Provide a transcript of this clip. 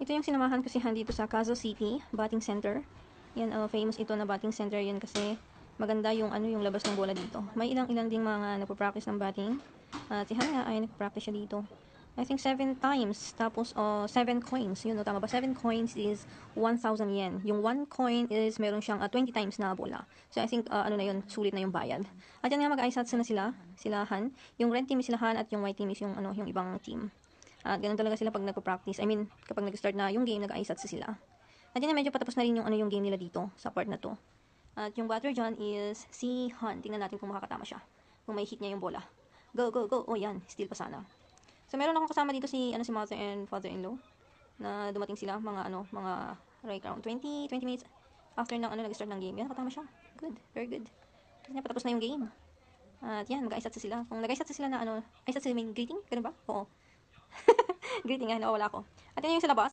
Ito yung sinamahan ko si Han dito sa Quezon City Batting Center. Yan, famous ito na batting center yan kasi maganda yung yung labas ng bola dito. May ilang-ilang ding mga nagpo-practice ng batting. At si Han nga ay nagpo-practice siya dito. I think 7 times. Tapos 7 coins. Yun, no, tama ba? 7 coins is 1,000 yen. Yung 1 coin is meron siyang 20 times na bola. So I think ano na yun, sulit na yung bayad. At yan nga mag-aisatsu na sila Han. Yung red team is sila Han at yung white team is yung yung ibang team. At ganun talaga sila pag nagpo-practice. I mean, kapag nag-start na yung game, nag-aisatsu sila. At yun, medyo patapos na rin yung game nila dito sa part na to. At yung batter dyan is si Han. Tingnan natin kung makakatama siya. Kung may hit niya yung bola. Go, go, go. Oh, yan. Steal pa sana. So, meron akong kasama dito si mother and father-in-law. Na dumating sila mga right around 20 minutes after ng nag-start ng game. Yan, nakatama siya. Good. Very good. Kasi na patapos na yung game. At yan, mag-aisatsu sila. Kung nag-aisatsu sila na aisatsu mean greeting? Ganun ba? Oo. Greeting nga, nawawala ko. At yan yung sa labas.